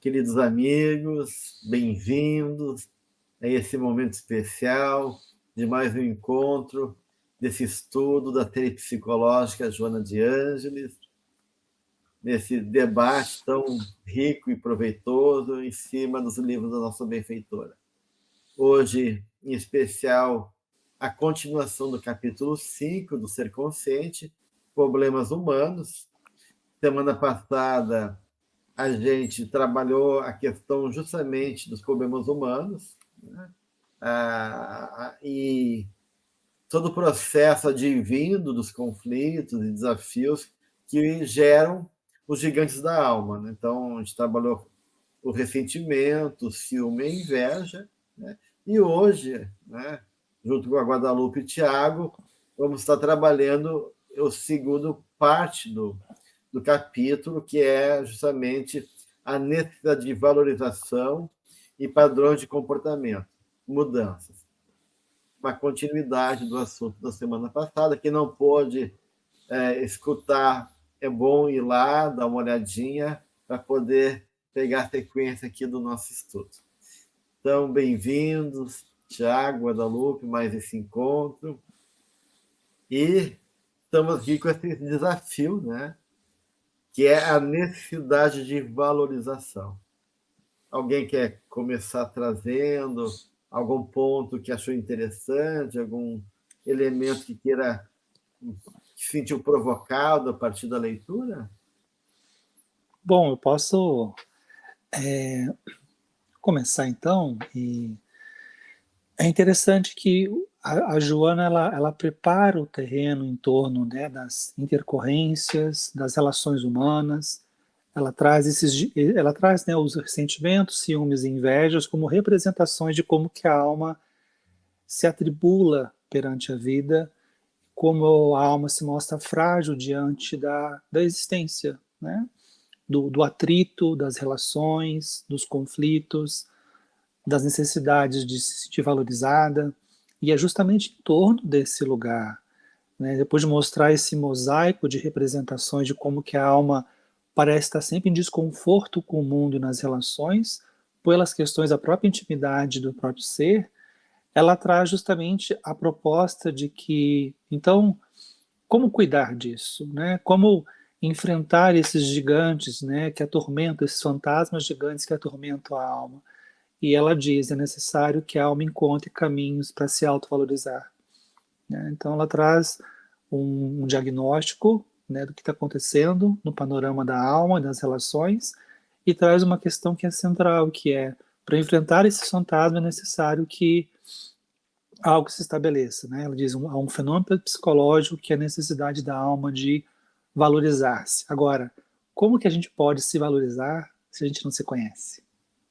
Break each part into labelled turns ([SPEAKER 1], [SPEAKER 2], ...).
[SPEAKER 1] queridos amigos, bem-vindos a esse momento especial de mais um encontro desse estudo da tríade psicológica Joana de Ângeles, nesse debate tão rico e proveitoso em cima dos livros da nossa benfeitora. Hoje, em especial, a continuação do capítulo 5 do Ser Consciente, Problemas Humanos. Semana passada, a gente trabalhou a questão justamente dos problemas humanos, né? E todo o processo advindo dos conflitos e desafios que geram os gigantes da alma, né? Então, a gente trabalhou o ressentimento, o ciúme e a inveja, né? E hoje, né, junto com a Guadalupe e Tiago, vamos estar trabalhando a segunda parte do capítulo, que é justamente a necessidade de valorização e padrões de comportamento, mudanças. Uma continuidade do assunto da semana passada. Quem não pôde escutar, é bom ir lá, dar uma olhadinha, para poder pegar a sequência aqui do nosso estudo. Então, bem-vindos, Tiago, Guadalupe, mais esse encontro. E estamos aqui com esse desafio, né? Que é a necessidade de valorização. Alguém quer começar trazendo algum ponto que achou interessante, algum elemento que queira se sentiu provocado a partir da leitura?
[SPEAKER 2] Bom, eu posso começar então. E é interessante que a Joana ela prepara o terreno em torno, né, das intercorrências, das relações humanas. Ela traz né, os ressentimentos, ciúmes e invejas como representações de como que a alma se atribula perante a vida, como a alma se mostra frágil diante da existência, né? Do atrito, das relações, dos conflitos, das necessidades de se sentir valorizada. E é justamente em torno desse lugar, né, depois de mostrar esse mosaico de representações de como que a alma parece estar sempre em desconforto com o mundo e nas relações, pelas questões da própria intimidade do próprio ser, ela traz justamente a proposta de que, então, como cuidar disso, né? Como enfrentar esses gigantes, né, que atormentam, esses fantasmas gigantes que atormentam a alma. E ela diz, é necessário que a alma encontre caminhos para se autovalorizar, né? Então ela traz um diagnóstico, né, do que está acontecendo no panorama da alma e das relações, e traz uma questão que é central, que é, para enfrentar esse fantasma é necessário que algo se estabeleça, né? Ela diz, há um fenômeno psicológico que é a necessidade da alma de valorizar-se. Agora, como que a gente pode se valorizar se a gente não se conhece?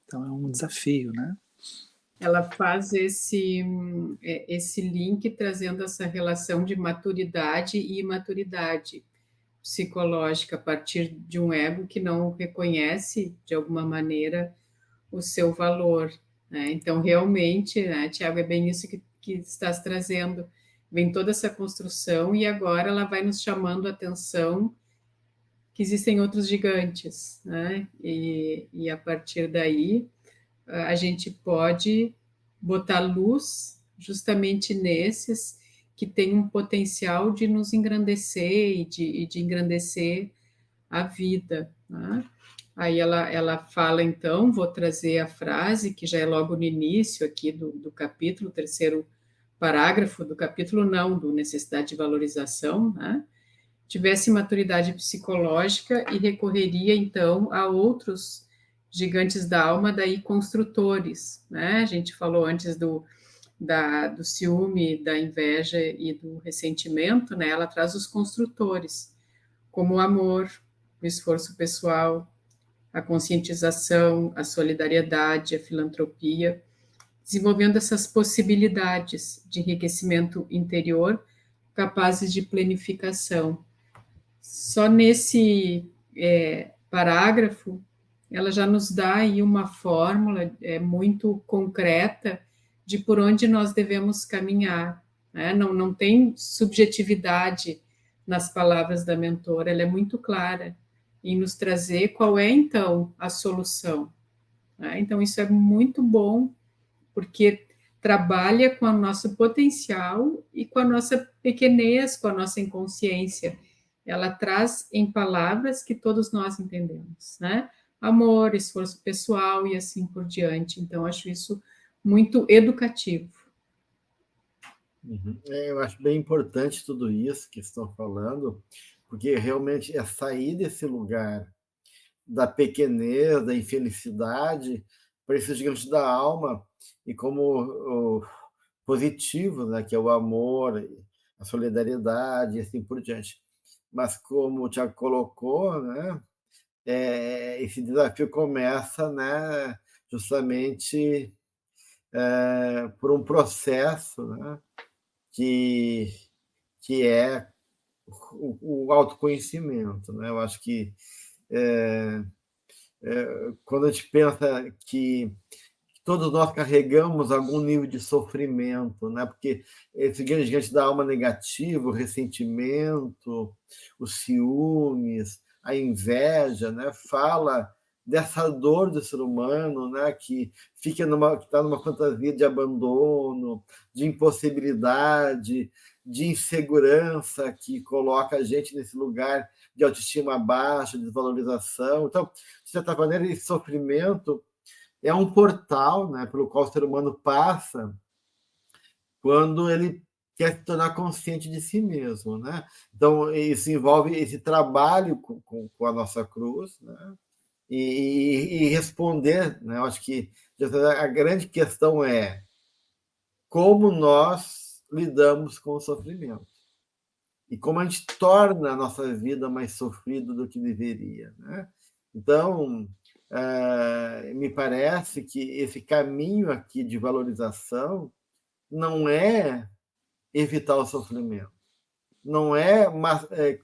[SPEAKER 2] Então é um desafio, né?
[SPEAKER 3] Ela faz esse link trazendo essa relação de maturidade e imaturidade psicológica a partir de um ego que não reconhece, de alguma maneira, o seu valor, né? Então, realmente, né, Tiago, é bem isso que estás trazendo. Vem toda essa construção e agora ela vai nos chamando a atenção que existem outros gigantes, né? E a partir daí, a gente pode botar luz justamente nesses que têm um potencial de nos engrandecer e de engrandecer a vida, né? Aí ela fala, então, vou trazer a frase, que já é logo no início aqui do capítulo, o terceiro parágrafo do capítulo, não, do necessidade de valorização, né? Tivesse maturidade psicológica e recorreria, então, a outros gigantes da alma, daí construtores, né? A gente falou antes do ciúme, da inveja e do ressentimento, né? Ela traz os construtores, como o amor, o esforço pessoal, a conscientização, a solidariedade, a filantropia, desenvolvendo essas possibilidades de enriquecimento interior capazes de planificação. Só nesse parágrafo, ela já nos dá aí uma fórmula muito concreta de por onde nós devemos caminhar, né? Não tem subjetividade nas palavras da mentora, ela é muito clara em nos trazer qual é, então, a solução, né? Então, isso é muito bom, porque trabalha com o nosso potencial e com a nossa pequenez, com a nossa inconsciência. Ela traz em palavras que todos nós entendemos, né? Amor, esforço pessoal e assim por diante. Então, acho isso muito educativo.
[SPEAKER 1] Eu acho bem importante tudo isso que estão falando, porque realmente é sair desse lugar da pequenez, da infelicidade, para esse gigante da alma, e como o positivo, né, que é o amor, a solidariedade e assim por diante. Mas como o Tiago colocou, né, esse desafio começa, né, justamente por um processo, né, que, que é o autoconhecimento. Né? Eu acho que quando a gente pensa que todos nós carregamos algum nível de sofrimento, né? Porque esse gigante da alma negativo, o ressentimento, os ciúmes, a inveja, né? Fala dessa dor do ser humano, né? Que está numa fantasia de abandono, de impossibilidade, de insegurança, que coloca a gente nesse lugar de autoestima baixa, de desvalorização. Então, de certa maneira, esse sofrimento é um portal, né, pelo qual o ser humano passa quando ele quer se tornar consciente de si mesmo. Né? Então, isso envolve esse trabalho com a nossa cruz, né? E responder. Né? Eu acho que a grande questão é como nós lidamos com o sofrimento e como a gente torna a nossa vida mais sofrida do que deveria. Né? Então, me parece que esse caminho aqui de valorização não é evitar o sofrimento, não é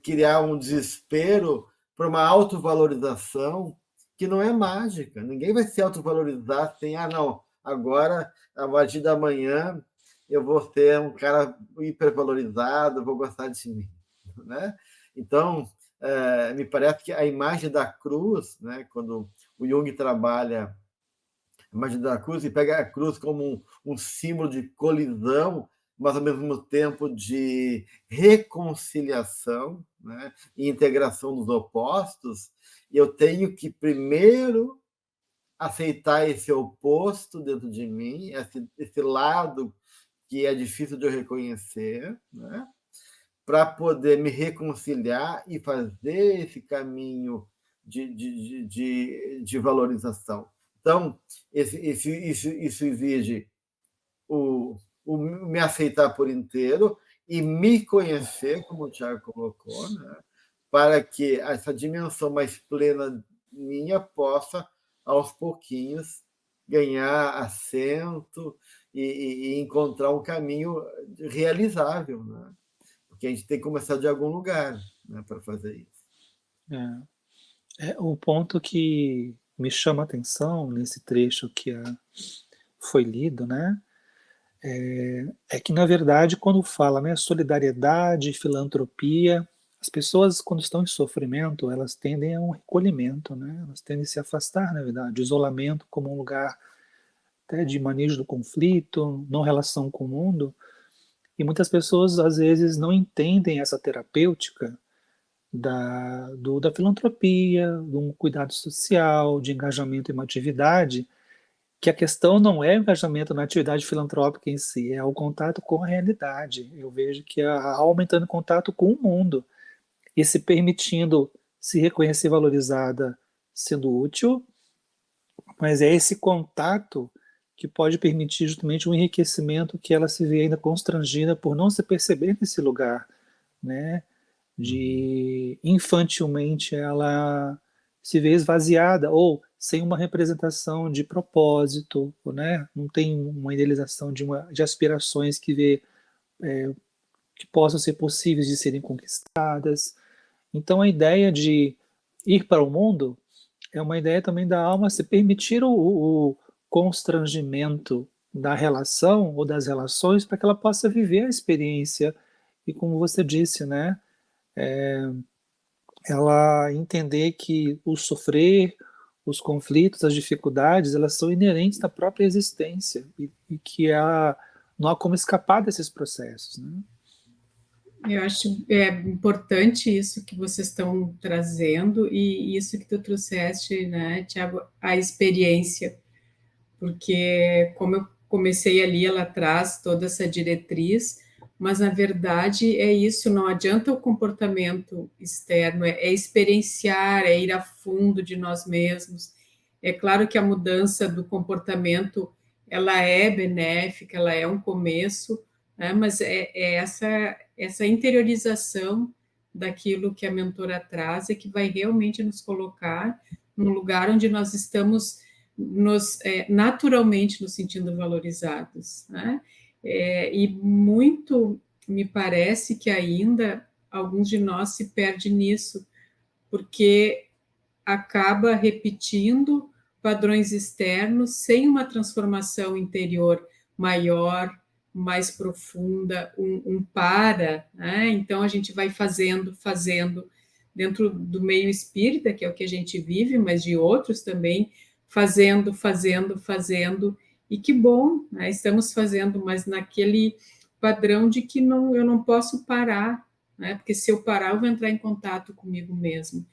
[SPEAKER 1] criar um desespero para uma autovalorização que não é mágica. Ninguém vai se autovalorizar sem, não, agora, a partir da manhã, eu vou ser um cara hipervalorizado, vou gostar de mim. Né? Então, me parece que a imagem da cruz, né, quando o Jung trabalha a imagem da cruz e pega a cruz como um símbolo de colisão, mas ao mesmo tempo de reconciliação, né, e integração dos opostos, e eu tenho que primeiro aceitar esse oposto dentro de mim, esse lado que é difícil de eu reconhecer, né, para poder me reconciliar e fazer esse caminho de valorização. Então, isso exige me aceitar por inteiro e me conhecer, como o Tiago colocou, né? Para que essa dimensão mais plena minha possa, aos pouquinhos, ganhar assento e encontrar um caminho realizável. Né? Porque a gente tem que começar de algum lugar, né, para fazer isso.
[SPEAKER 2] O ponto que me chama a atenção nesse trecho que foi lido, né, é que, na verdade, quando fala, né, solidariedade, filantropia, as pessoas, quando estão em sofrimento, elas tendem a um recolhimento, né, elas tendem a se afastar, na verdade, o isolamento como um lugar até de manejo do conflito, não relação com o mundo, e muitas pessoas, às vezes, não entendem essa terapêutica da filantropia, de um cuidado social, de engajamento em uma atividade, que a questão não é o engajamento na atividade filantrópica em si, é o contato com a realidade. Eu vejo que a alma entrando em contato com o mundo e se permitindo se reconhecer valorizada sendo útil, mas é esse contato que pode permitir justamente um enriquecimento que ela se vê ainda constrangida por não se perceber nesse lugar, né? De infantilmente ela se vê esvaziada ou sem uma representação de propósito, né? Não tem uma idealização de aspirações que vê que possam ser possíveis de serem conquistadas. Então a ideia de ir para o mundo é uma ideia também da alma se permitir o constrangimento da relação ou das relações para que ela possa viver a experiência e, como você disse, né, ela entender que o sofrer, os conflitos, as dificuldades, elas são inerentes da própria existência e que não há como escapar desses processos, né?
[SPEAKER 3] Eu acho importante isso que vocês estão trazendo e isso que tu trouxeste, né, Tiago, a experiência, porque como eu comecei ali, ela traz toda essa diretriz, mas na verdade é isso, não adianta o comportamento externo, é experienciar, é ir a fundo de nós mesmos. É claro que a mudança do comportamento, ela é benéfica, ela é um começo, né, mas é essa interiorização daquilo que a mentora traz é que vai realmente nos colocar num lugar onde nós estamos naturalmente nos sentindo valorizados, né? E muito me parece que ainda alguns de nós se perdem nisso, porque acaba repetindo padrões externos sem uma transformação interior maior, mais profunda, né? Então a gente vai fazendo dentro do meio espírita, que é o que a gente vive, mas de outros também, fazendo, e que bom, né? Estamos fazendo, mas naquele padrão de que eu não posso parar, né? Porque se eu parar, eu vou entrar em contato comigo mesmo.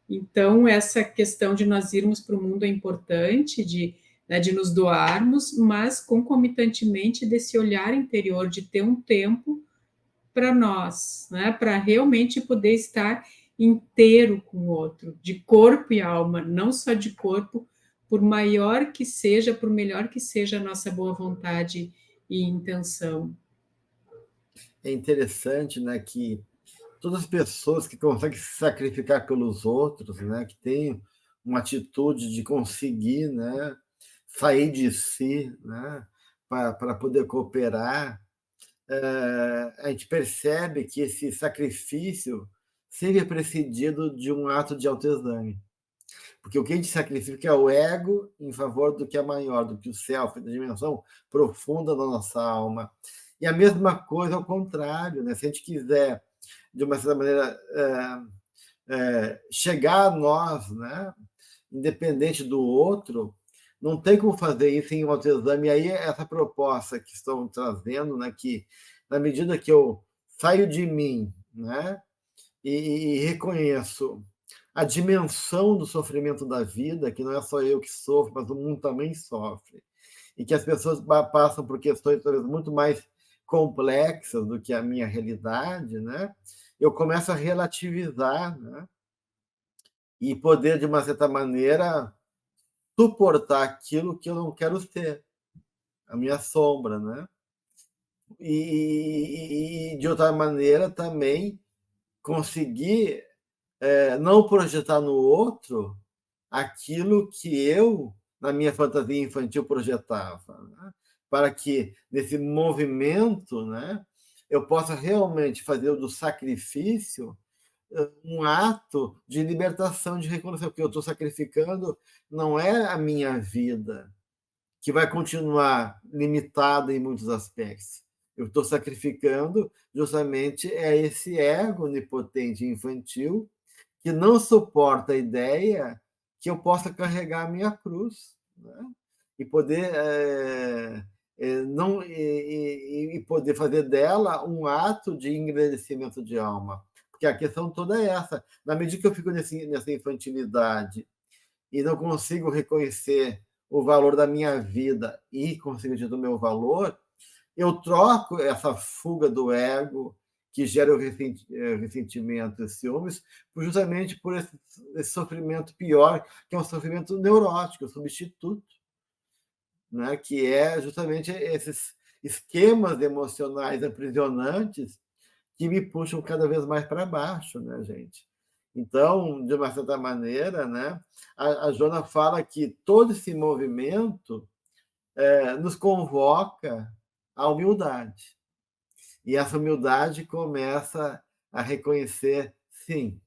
[SPEAKER 3] Então, essa questão de nós irmos para o mundo é importante, né, de nos doarmos, mas concomitantemente desse olhar interior, de ter um tempo para nós, né, para realmente poder estar inteiro com o outro, de corpo e alma, não só de corpo, por maior que seja, por melhor que seja a nossa boa vontade e intenção.
[SPEAKER 1] É interessante, né, que todas as pessoas que conseguem se sacrificar pelos outros, né, que têm uma atitude de conseguir, né, sair de si, né, para poder cooperar, a gente percebe que esse sacrifício sempre é precedido de um ato de autoexame. Porque o que a gente sacrifica é o ego em favor do que é maior, do que o self, da dimensão profunda da nossa alma. E a mesma coisa ao contrário, né? Se a gente quiser, de uma certa maneira, chegar a nós, né? Independente do outro, não tem como fazer isso em um autoexame. E aí, essa proposta que estão trazendo, né? Que, na medida que eu saio de mim, né? E reconheço a dimensão do sofrimento da vida, que não é só eu que sofro, mas o mundo também sofre, e que as pessoas passam por questões talvez muito mais complexas do que a minha realidade, né? Eu começo a relativizar, né? E poder, de uma certa maneira, suportar aquilo que eu não quero ser, a minha sombra, né? E de outra maneira, também conseguir não projetar no outro aquilo que eu, na minha fantasia infantil, projetava, né? Para que, nesse movimento, né, eu possa realmente fazer do sacrifício um ato de libertação, de reconhecimento, porque eu estou sacrificando não é a minha vida, que vai continuar limitada em muitos aspectos. Eu estou sacrificando justamente esse ego onipotente infantil que não suporta a ideia que eu possa carregar a minha cruz, né? E poder não e poder fazer dela um ato de engrandecimento de alma, porque a questão toda é essa. Na medida que eu fico nessa infantilidade e não consigo reconhecer o valor da minha vida e, consequentemente, do meu valor, eu troco essa fuga do ego que gera o ressentimento e ciúmes, justamente por esse sofrimento pior, que é um sofrimento neurótico, um substituto, né? Que é justamente esses esquemas emocionais aprisionantes que me puxam cada vez mais para baixo, né, gente? Então, de uma certa maneira, né, a Joana fala que todo esse movimento nos convoca à humildade. E essa humildade começa a reconhecer, sim,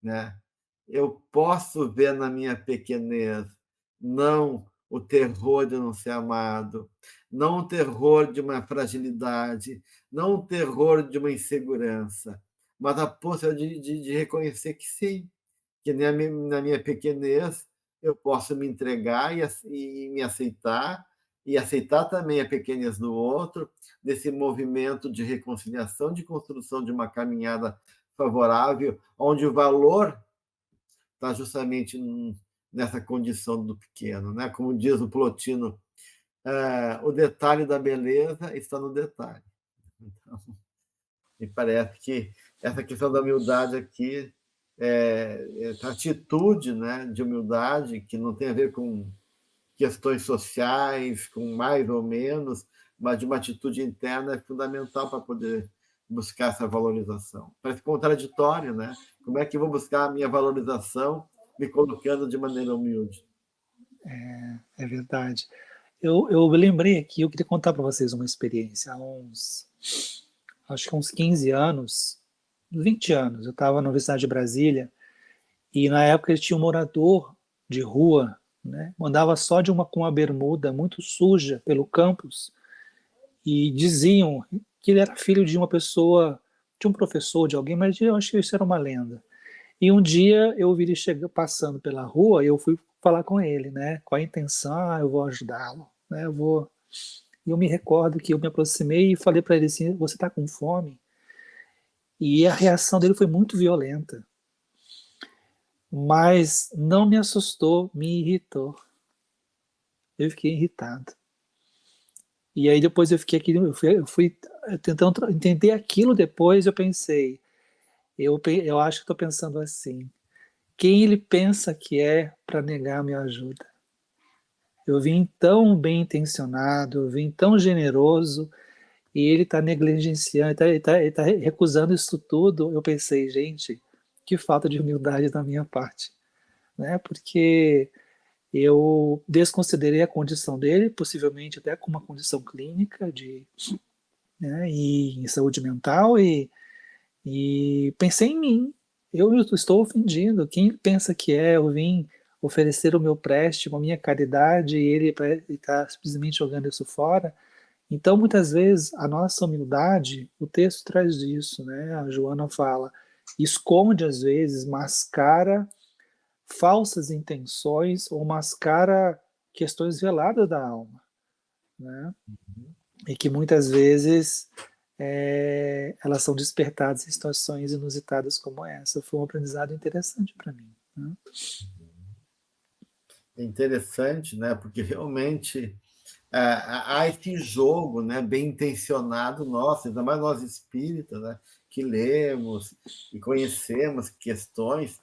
[SPEAKER 1] né? Eu posso ver na minha pequenez não o terror de não ser amado, não o terror de uma fragilidade, não o terror de uma insegurança, mas a possibilidade de reconhecer que sim, que na minha pequenez eu posso me entregar e me aceitar, e aceitar também a pequenez do outro, desse movimento de reconciliação, de construção de uma caminhada favorável, onde o valor está justamente nessa condição do pequeno, né? Como diz o Plotino, o detalhe da beleza está no detalhe. Então, me parece que essa questão da humildade aqui, essa atitude, né, de humildade, que não tem a ver com questões sociais, com mais ou menos, mas de uma atitude interna é fundamental para poder buscar essa valorização. Parece contraditório, né? Como é que eu vou buscar a minha valorização me colocando de maneira humilde?
[SPEAKER 2] É verdade. Eu lembrei aqui, eu queria contar para vocês uma experiência. Acho que uns 15 anos, 20 anos, eu estava na Universidade de Brasília e na época ele tinha um morador de rua, né? Andava só com uma bermuda muito suja pelo campus e diziam que ele era filho de uma pessoa, de um professor, de alguém, mas eu acho que isso era uma lenda. E um dia eu vi ele passando pela rua e eu fui falar com ele, né? Com a intenção, eu vou ajudá-lo, né? E eu me recordo que eu me aproximei e falei para ele assim: você está com fome? E a reação dele foi muito violenta, mas não me assustou, me irritou. Eu fiquei irritado. E aí depois eu fiquei aqui, eu fui tentando entender aquilo. Depois eu pensei, eu acho que estou pensando assim: quem ele pensa que é para negar a minha ajuda? Eu vim tão bem intencionado, eu vim tão generoso, e ele está negligenciando, ele tá recusando isso tudo. Eu pensei, gente, que falta de humildade da minha parte, né? Porque eu desconsiderei a condição dele, possivelmente até com uma condição clínica né, e em saúde mental, e pensei em mim. Eu estou ofendido. Quem pensa que eu vim oferecer o meu préstimo, a minha caridade, e ele está simplesmente jogando isso fora? Então, muitas vezes, a nossa humildade, o texto traz isso, né? A Joana fala, esconde às vezes, mascara falsas intenções ou mascara questões veladas da alma, né? E que muitas vezes elas são despertadas em situações inusitadas como essa. Foi um aprendizado interessante para mim, né?
[SPEAKER 1] É interessante, né? Porque realmente há esse jogo, né, bem intencionado nosso, ainda mais nós espíritas, né, que lemos e conhecemos questões,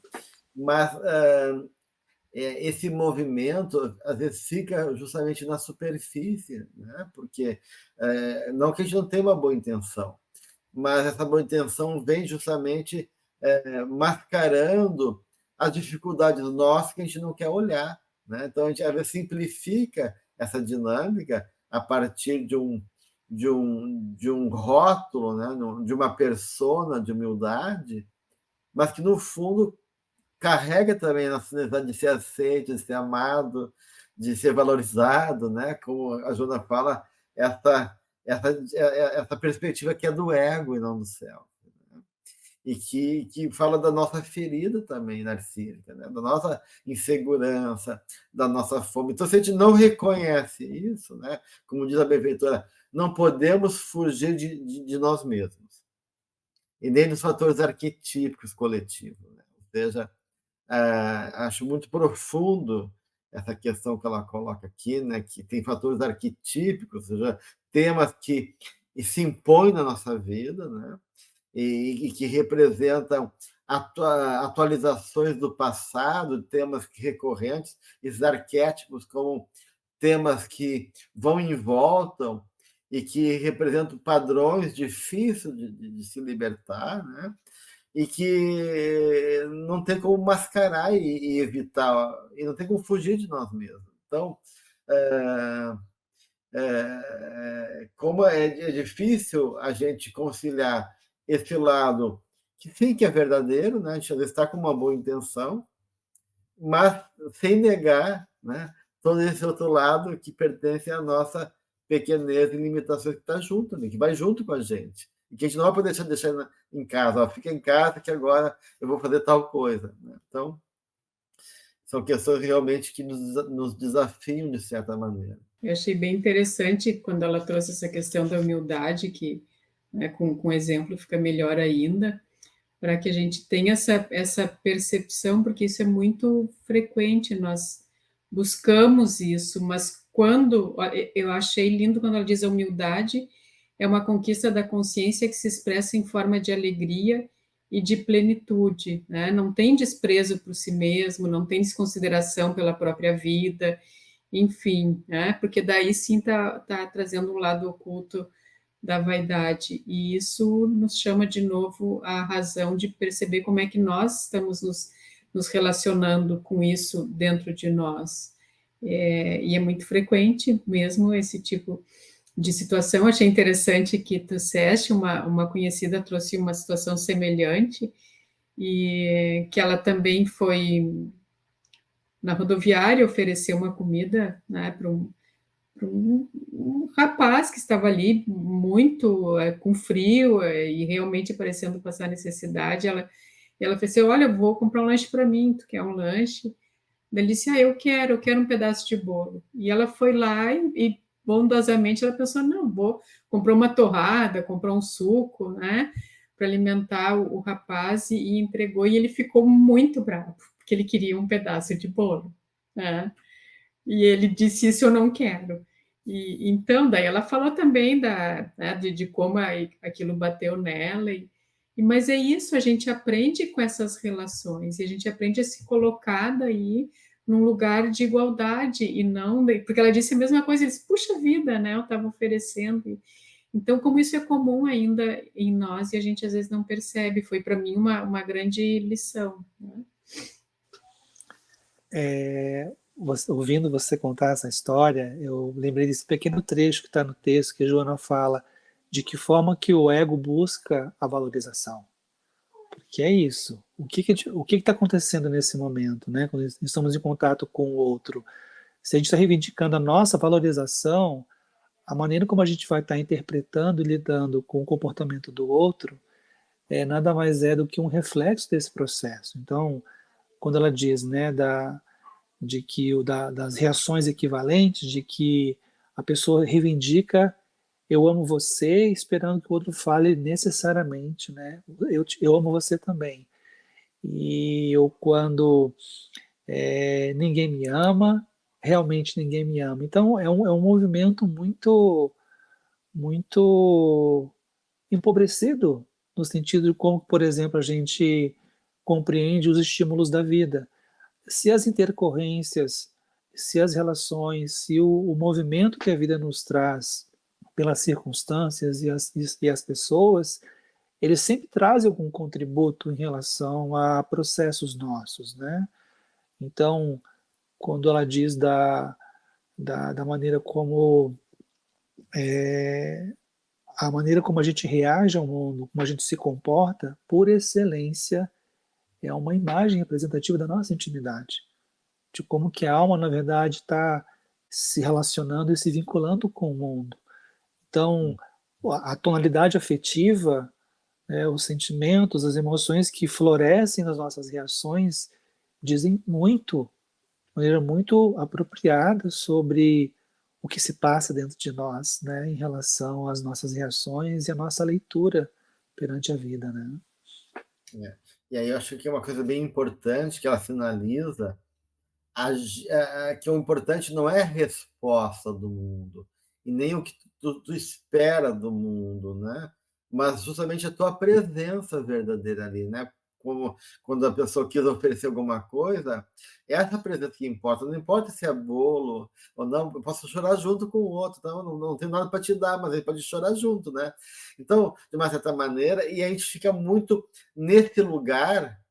[SPEAKER 1] mas esse movimento às vezes fica justamente na superfície, né, porque não que a gente não tenha uma boa intenção, mas essa boa intenção vem justamente mascarando as dificuldades nossas que a gente não quer olhar, né? Então a gente às vezes simplifica essa dinâmica a partir de um rótulo, né? De uma persona de humildade, mas que no fundo carrega também a necessidade de ser aceito, de ser amado, de ser valorizado, né? Como a Joana fala, essa perspectiva que é do ego e não do céu. E que fala da nossa ferida também narcísica, né? Da nossa insegurança, da nossa fome. Então, se a gente não reconhece isso, né? Como diz a benfeitora, não podemos fugir de nós mesmos, e nem dos fatores arquetípicos coletivos. Né? Ou seja, acho muito profundo essa questão que ela coloca aqui, né? Que tem fatores arquetípicos, ou seja, temas que se impõem na nossa vida, né? E que representam atualizações do passado, temas recorrentes, esses arquétipos como temas que vão e voltam e que representam padrões difíceis de se libertar, né? E que não tem como mascarar e evitar, e não tem como fugir de nós mesmos. Então, como é difícil a gente conciliar esse lado que sim que é verdadeiro, né? A gente às vezes está com uma boa intenção, mas sem negar, né, todo esse outro lado que pertence à nossa pequenez e limitações que está junto, né, que vai junto com a gente. E que a gente não vai poder deixar em casa, ó, fica em casa que agora eu vou fazer tal coisa. Né? Então, são questões realmente que nos desafiam de certa maneira.
[SPEAKER 3] Eu achei bem interessante quando ela trouxe essa questão da humildade, que, né, com exemplo fica melhor ainda, para que a gente tenha essa percepção, porque isso é muito frequente, nós buscamos isso, mas quando, eu achei lindo quando ela diz a humildade é uma conquista da consciência que se expressa em forma de alegria e de plenitude, né? Não tem desprezo por si mesmo, não tem desconsideração pela própria vida, enfim, né? Porque daí sim tá trazendo um lado oculto da vaidade, e isso nos chama de novo a razão de perceber como é que nós estamos nos relacionando com isso dentro de nós. E é muito frequente mesmo esse tipo de situação. Achei interessante que tu disseste, uma conhecida trouxe uma situação semelhante, e que ela também foi na rodoviária oferecer uma comida, né, para um rapaz que estava ali muito com frio e realmente parecendo passar necessidade. Ela fez assim, olha, eu vou comprar um lanche para mim, tu quer um lanche? Ele disse, eu quero um pedaço de bolo. E ela foi lá e bondosamente ela pensou, não, comprou uma torrada, comprou um suco, né, para alimentar o rapaz e entregou, e ele ficou muito bravo, porque ele queria um pedaço de bolo, né? E ele disse, isso eu não quero. E então, daí ela falou também né, de como aquilo bateu nela, mas é isso, a gente aprende com essas relações, e a gente aprende a se colocar daí num lugar de igualdade, e não, porque ela disse a mesma coisa, eles, puxa vida, né, eu estava oferecendo, então como isso é comum ainda em nós, e a gente às vezes não percebe, foi para mim uma grande lição, né?
[SPEAKER 2] Ouvindo você contar essa história, eu lembrei desse pequeno trecho que está no texto que a Joana fala de que forma que o ego busca a valorização. Porque é isso. O que está acontecendo nesse momento, né? Quando estamos em contato com o outro? Se a gente está reivindicando a nossa valorização, a maneira como a gente vai estar interpretando e lidando com o comportamento do outro nada mais é do que um reflexo desse processo. Então, quando ela diz, né, de que das reações equivalentes, de que a pessoa reivindica eu amo você, esperando que o outro fale necessariamente, né? Eu amo você também. E eu, quando ninguém me ama, realmente ninguém me ama. Então, é um movimento muito, muito empobrecido, no sentido de como, por exemplo, a gente compreende os estímulos da vida. Se as intercorrências, se as relações, se o movimento que a vida nos traz pelas circunstâncias e as pessoas, eles sempre trazem algum contributo em relação a processos nossos, né? Então, quando ela diz da maneira como a maneira como a gente reage ao mundo, como a gente se comporta, por excelência, é uma imagem representativa da nossa intimidade, de como que a alma, na verdade, está se relacionando e se vinculando com o mundo. Então, a tonalidade afetiva, os sentimentos, as emoções que florescem nas nossas reações, dizem muito, de maneira muito apropriada sobre o que se passa dentro de nós, né, em relação às nossas reações e à nossa leitura perante a vida, né?
[SPEAKER 1] E aí eu acho que é uma coisa bem importante que ela finaliza, que o importante não é a resposta do mundo, e nem o que tu espera do mundo, né? Mas justamente a tua presença verdadeira ali, né? Como quando a pessoa quis oferecer alguma coisa, é essa presença que importa. Não importa se é bolo ou não, eu posso chorar junto com o outro, então não tenho nada para te dar, mas ele pode chorar junto, né? Então, de uma certa maneira, e a gente fica muito nesse lugar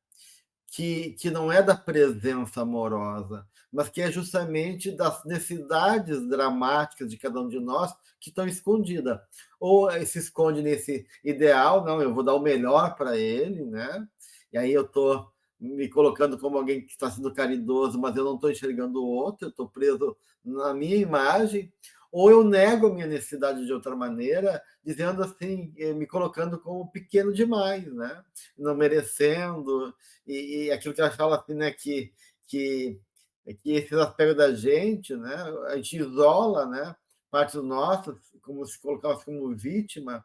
[SPEAKER 1] que não é da presença amorosa, mas que é justamente das necessidades dramáticas de cada um de nós que estão escondidas. Ou se esconde nesse ideal, não, eu vou dar o melhor para ele, né? E aí eu estou me colocando como alguém que está sendo caridoso, mas eu não estou enxergando o outro, eu estou preso na minha imagem, ou eu nego a minha necessidade de outra maneira, dizendo assim, me colocando como pequeno demais, né? Não merecendo, e aquilo que ela fala assim, né, que que esse aspecto da gente, né, a gente isola, né, partes nossas, como se colocasse como vítima,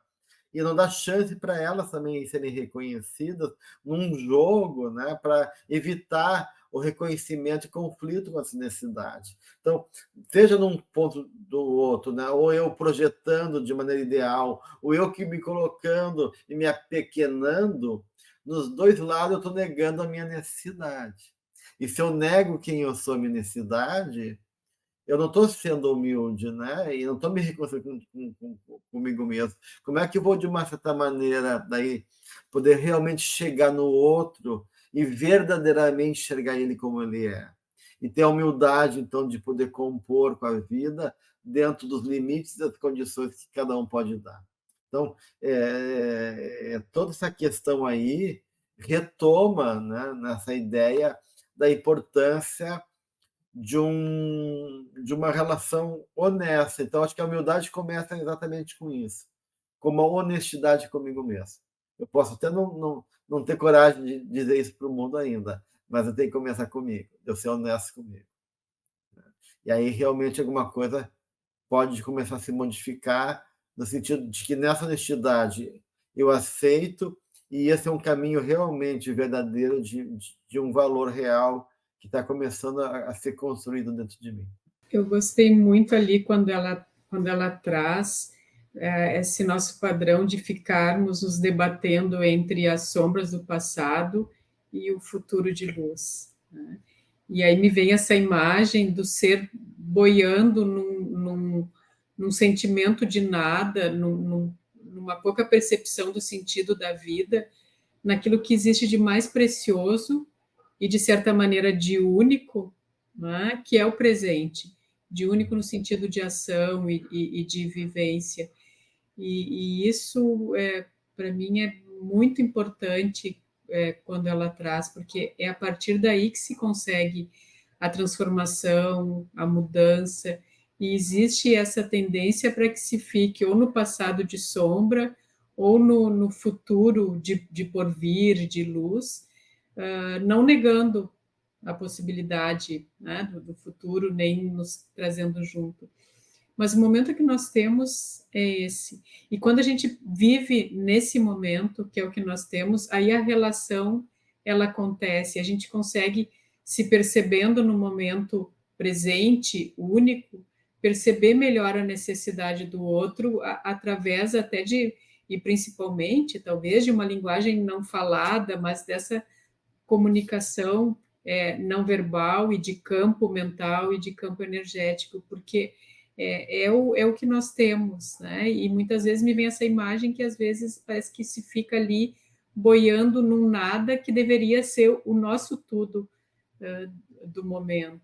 [SPEAKER 1] e não dá chance para elas também serem reconhecidas num jogo, né, para evitar o reconhecimento e conflito com essa necessidade. Então, seja num ponto do outro, né, ou eu projetando de maneira ideal, ou eu que me colocando e me apequenando, nos dois lados eu estou negando a minha necessidade. E se eu nego quem eu sou, a minha necessidade, eu não estou sendo humilde, né? E não estou me reconciliando comigo mesmo. Como é que eu vou, de uma certa maneira, daí poder realmente chegar no outro e verdadeiramente enxergar ele como ele é? E ter a humildade, então, de poder compor com a vida dentro dos limites das condições que cada um pode dar. Então, toda essa questão aí retoma, né, nessa ideia da importância de uma relação honesta. Então, acho que a humildade começa exatamente com isso, com uma honestidade comigo mesmo. Eu posso até não ter coragem de dizer isso para o mundo ainda, mas eu tenho que começar comigo, eu ser honesto comigo. E aí, realmente, alguma coisa pode começar a se modificar, no sentido de que nessa honestidade eu aceito, e esse é um caminho realmente verdadeiro de um valor real que está começando a ser construído dentro de mim.
[SPEAKER 3] Eu gostei muito ali quando ela traz esse nosso padrão de ficarmos nos debatendo entre as sombras do passado e o futuro de luz, né? E aí me vem essa imagem do ser boiando num sentimento de nada, numa pouca percepção do sentido da vida, naquilo que existe de mais precioso e, de certa maneira, de único, né, que é o presente, de único no sentido de ação e de vivência. E isso, para mim, é muito importante quando ela traz, porque é a partir daí que se consegue a transformação, a mudança, e existe essa tendência para que se fique ou no passado de sombra, ou no futuro de porvir, de luz, não negando a possibilidade, né, do futuro, nem nos trazendo junto. Mas o momento que nós temos é esse. E quando a gente vive nesse momento, que é o que nós temos, aí a relação ela acontece, a gente consegue, se percebendo no momento presente, único, perceber melhor a necessidade do outro através até de, e principalmente, talvez, de uma linguagem não falada, mas dessa comunicação não verbal e de campo mental e de campo energético, porque é o que nós temos, né? E muitas vezes me vem essa imagem que às vezes parece que se fica ali boiando num nada que deveria ser o nosso tudo do momento.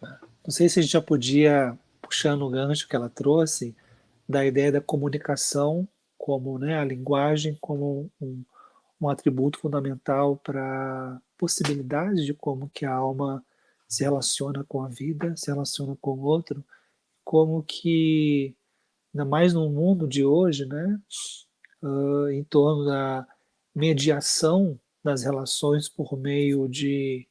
[SPEAKER 2] Não sei se a gente já podia, puxando o gancho que ela trouxe, da ideia da comunicação como, né, a linguagem como um atributo fundamental para possibilidades de como que a alma se relaciona com a vida, se relaciona com o outro, como que, ainda mais no mundo de hoje, né, em torno da mediação das relações por meio de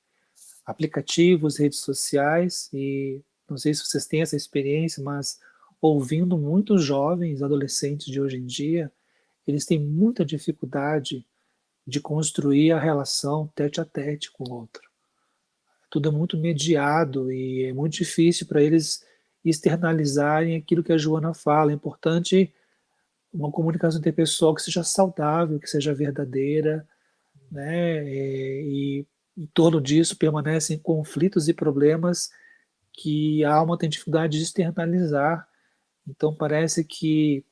[SPEAKER 2] aplicativos, redes sociais, e não sei se vocês têm essa experiência, mas ouvindo muitos jovens, adolescentes de hoje em dia, eles têm muita dificuldade de construir a relação tete a tete com o outro. Tudo é muito mediado e é muito difícil para eles externalizarem aquilo que a Joana fala. É importante uma comunicação interpessoal que seja saudável, que seja verdadeira, né? E em torno disso permanecem conflitos e problemas que a alma tem dificuldade de externalizar. Então parece que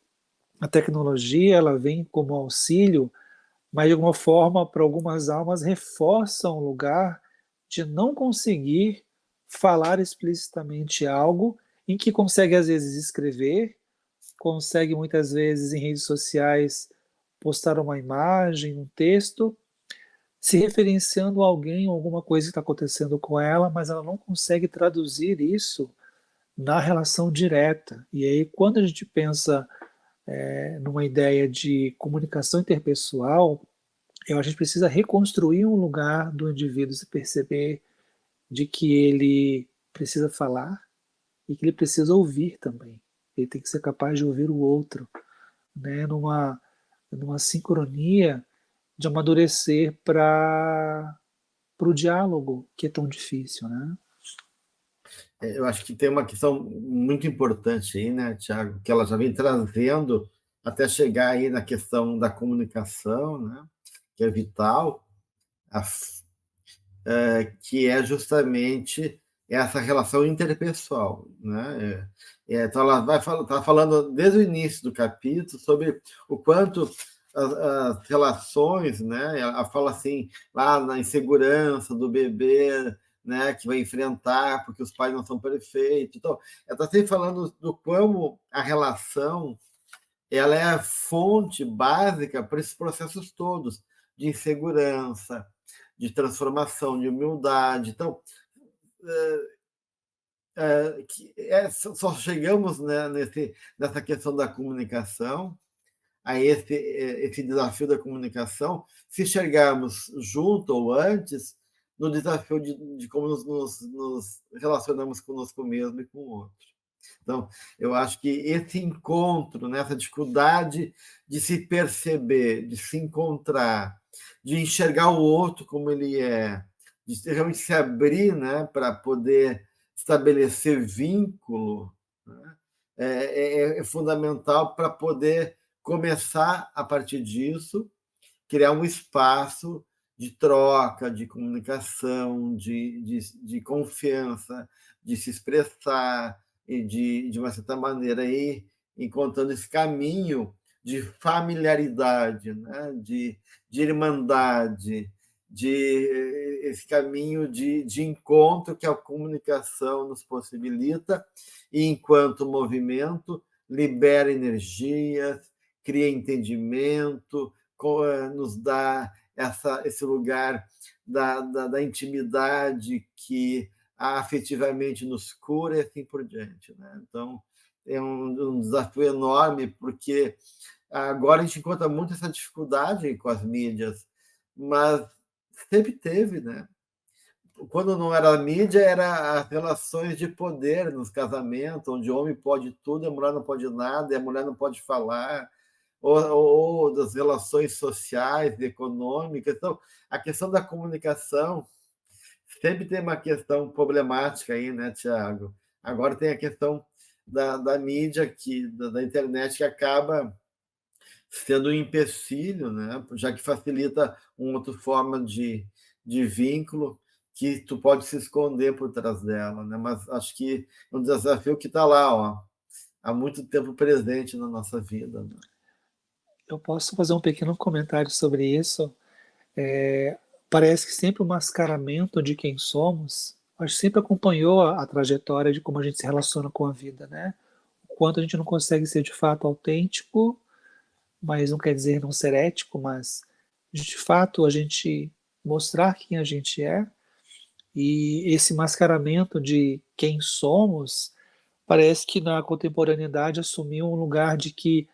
[SPEAKER 2] a tecnologia ela vem como auxílio, mas de alguma forma, para algumas almas, reforça um lugar de não conseguir falar explicitamente algo em que consegue, às vezes, escrever, consegue, muitas vezes, em redes sociais, postar uma imagem, um texto, se referenciando a alguém ou alguma coisa que está acontecendo com ela, mas ela não consegue traduzir isso na relação direta. E aí, quando a gente pensa numa ideia de comunicação interpessoal, a gente precisa reconstruir um lugar do indivíduo se perceber de que ele precisa falar e que ele precisa ouvir também. Ele tem que ser capaz de ouvir o outro, né, numa sincronia de amadurecer para o diálogo, que é tão difícil, né?
[SPEAKER 1] Eu acho que tem uma questão muito importante aí, né, Tiago, que ela já vem trazendo até chegar aí na questão da comunicação, né, que é vital, que é justamente essa relação interpessoal, né? Então ela vai tá falando desde o início do capítulo sobre o quanto as relações, né? Ela fala assim lá na insegurança do bebê, né? Que vai enfrentar porque os pais não são perfeitos. Então, ela está sempre falando do como a relação ela é a fonte básica para esses processos todos de insegurança, de transformação, de humildade. Então, só chegamos, né, nessa questão da comunicação, a esse desafio da comunicação, se chegarmos junto ou antes no desafio de como nos relacionamos conosco mesmo e com o outro. Então, eu acho que esse encontro, né, essa dificuldade de se perceber, de se encontrar, de enxergar o outro como ele é, de realmente se abrir, né, para poder estabelecer vínculo, né, é fundamental para poder começar, a partir disso, criar um espaço de troca, de comunicação, de confiança, de se expressar e de uma certa maneira, ir encontrando esse caminho de familiaridade, né? de irmandade, esse caminho de encontro que a comunicação nos possibilita, e, enquanto movimento, libera energias, cria entendimento, nos dá esse lugar da intimidade que afetivamente nos cura e assim por diante, né? Então, é um desafio enorme, porque agora a gente encontra muito essa dificuldade com as mídias, mas sempre teve, né? Quando não era a mídia, era as relações de poder nos casamentos, onde o homem pode tudo, a mulher não pode nada, e a mulher não pode falar, ou das relações sociais, econômicas. Então, a questão da comunicação sempre tem uma questão problemática aí, né, Tiago? Agora tem a questão da mídia, da internet, que acaba sendo um empecilho, né? Já que facilita uma outra forma de vínculo que tu pode se esconder por trás dela, né? Mas acho que é um desafio que está lá, ó, há muito tempo presente na nossa vida, né?
[SPEAKER 2] Eu posso fazer um pequeno comentário sobre isso. Parece que sempre o mascaramento de quem somos, acho que sempre acompanhou a trajetória de como a gente se relaciona com a vida, né? O quanto a gente não consegue ser de fato autêntico, mas não quer dizer não ser ético, mas de fato a gente mostrar quem a gente é, e esse mascaramento de quem somos parece que na contemporaneidade assumiu um lugar de que